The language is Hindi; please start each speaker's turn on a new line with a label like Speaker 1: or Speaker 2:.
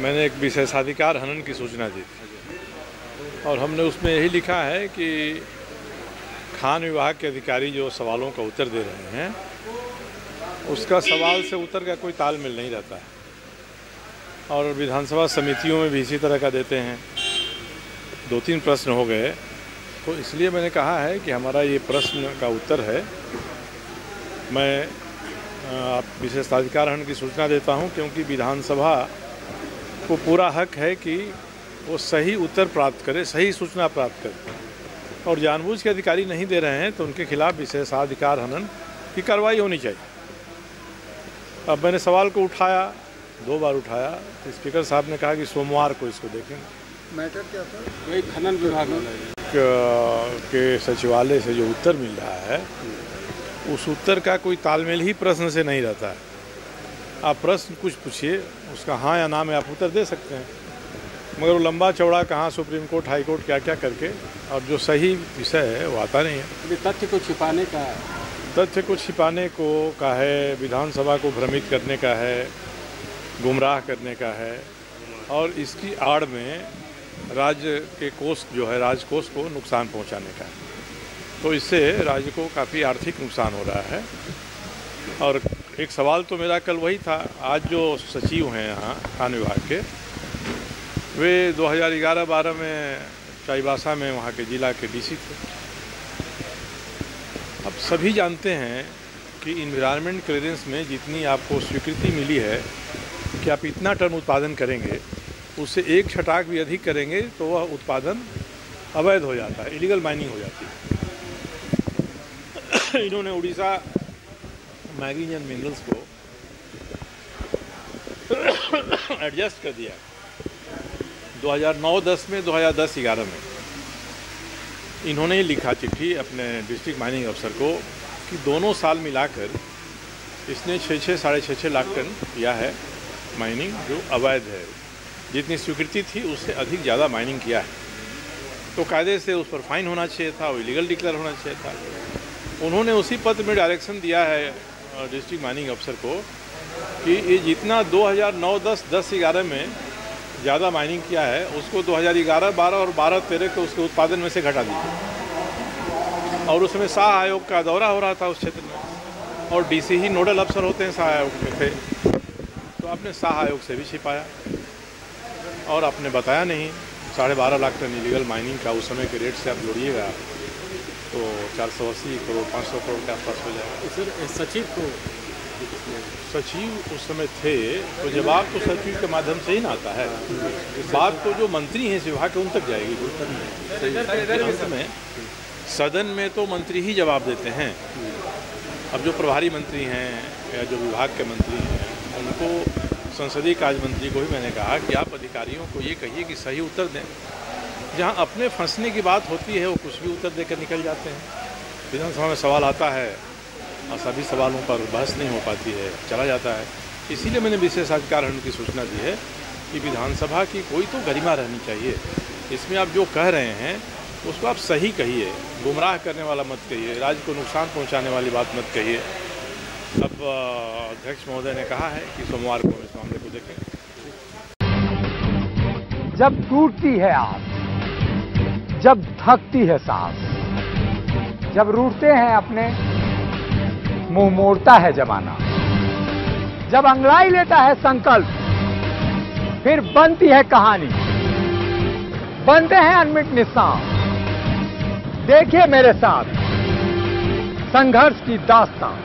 Speaker 1: मैंने एक विशेषाधिकार हनन की सूचना दी थी और हमने उसमें यही लिखा है कि खान विभाग के अधिकारी जो सवालों का उत्तर दे रहे हैं उसका सवाल से उत्तर का कोई तालमेल नहीं रहता है और विधानसभा समितियों में भी इसी तरह का देते हैं। 2-3 प्रश्न हो गए तो इसलिए मैंने कहा है कि हमारा ये प्रश्न का उत्तर है। मैं आप विशेषाधिकार हनन की सूचना देता हूं क्योंकि विधानसभा को पूरा हक है कि वो सही उत्तर प्राप्त करे, सही सूचना प्राप्त करे और जानबूझ के अधिकारी नहीं दे रहे हैं तो उनके खिलाफ विशेषाधिकार हनन की कार्रवाई होनी चाहिए। अब मैंने सवाल को उठाया, 2 बार उठाया तो स्पीकर साहब ने कहा कि सोमवार को इसको देखेंगे।
Speaker 2: मैटर क्या था? वही खनन विभाग
Speaker 1: के सचिवालय से जो उत्तर मिल रहा है उस उत्तर का कोई तालमेल ही प्रश्न से नहीं रहता है। आप प्रश्न कुछ पूछिए, उसका हाँ या ना में आप उत्तर दे सकते हैं, मगर वो लंबा चौड़ा कहाँ सुप्रीम कोर्ट, हाई कोर्ट क्या क्या करके और जो सही विषय है वो आता नहीं है।
Speaker 2: तथ्य को छिपाने का,
Speaker 1: तथ्य को छिपाने को का है, विधानसभा को भ्रमित करने का है, गुमराह करने का है और इसकी आड़ में राज्य के कोष जो है, राजकोष को नुकसान पहुंचाने का है। तो इससे राज्य को काफ़ी आर्थिक नुकसान हो रहा है। और एक सवाल तो मेरा कल वही था, आज जो सचिव हैं यहाँ खान विभाग के, वे 2011-12 में चाईबासा में वहाँ के जिला के डीसी थे। अब सभी जानते हैं कि इन्वायरमेंट क्लियरेंस में जितनी आपको स्वीकृति मिली है कि आप इतना टन उत्पादन करेंगे, उससे 1 छटाक भी अधिक करेंगे तो वह उत्पादन अवैध हो जाता है, इलीगल माइनिंग हो जाती है। इन्होंने उड़ीसा मैग्नीशियम मिनरल्स को एडजस्ट कर दिया 2009-10 में, 2010-11 में। इन्होंने लिखा चिट्ठी अपने डिस्ट्रिक्ट माइनिंग अफसर को कि दोनों साल मिलाकर इसने 6-6 लाख टन किया है माइनिंग, जो अवैध है। जितनी स्वीकृति थी उससे अधिक ज़्यादा माइनिंग किया है, तो कायदे से उस पर फाइन होना चाहिए था, वो इलीगल डिक्लेयर होना चाहिए था। उन्होंने उसी पत्र में डायरेक्शन दिया है डिस्ट्रिक्ट माइनिंग अफसर को कि ये जितना 2009-10, 10-11 में ज़्यादा माइनिंग किया है उसको 2011-12 और 12-13 के उसके उत्पादन में से घटा दीजिए। और उसमें शाह आयोग का दौरा हो रहा था उस क्षेत्र में और डीसी ही नोडल अफसर होते हैं, शाह आयोग में थे। तो आपने शाह आयोग से भी छिपाया और आपने बताया नहीं। 12.5 लाख टन इलीगल माइनिंग का उस समय के रेट से आप जोड़िएगा तो 480 करोड़ 500 करोड़ के आसपास हो जाएगा।
Speaker 2: सर, सचिव को,
Speaker 1: सचिव उस समय थे तो जवाब तो सचिव के माध्यम से ही ना आता है। बात तो जो मंत्री हैं इस विभाग के उन तक जाएगी। अंत में सदन में तो मंत्री ही जवाब देते हैं। अब जो प्रभारी मंत्री हैं या जो विभाग के मंत्री हैं उनको, संसदीय कार्य मंत्री को भी मैंने कहा कि आप अधिकारियों को ये कहिए कि सही उत्तर दें। जहाँ अपने फंसने की बात होती है वो कुछ भी उत्तर देकर निकल जाते हैं। विधानसभा में सवाल आता है और सभी सवालों पर बहस नहीं हो पाती है, चला जाता है। इसीलिए मैंने विशेषाधिकार हनन की सूचना दी है कि विधानसभा की कोई तो गरिमा रहनी चाहिए। इसमें आप जो कह रहे हैं उसको आप सही कहिए, गुमराह करने वाला मत कहिए, राज्य को नुकसान पहुँचाने वाली बात मत कहिए। अब अध्यक्ष महोदय ने कहा है कि सोमवार को इस मामले को देखेंगे।
Speaker 3: जब टूटती है आस, जब थकती है सांस, जब रूठते हैं अपने, मुंह मोड़ता है जमाना, जब अंगड़ाई लेता है संकल्प, फिर बनती है कहानी, बनते हैं अनमिट निशान। देखिए मेरे साथ संघर्ष की दास्तान।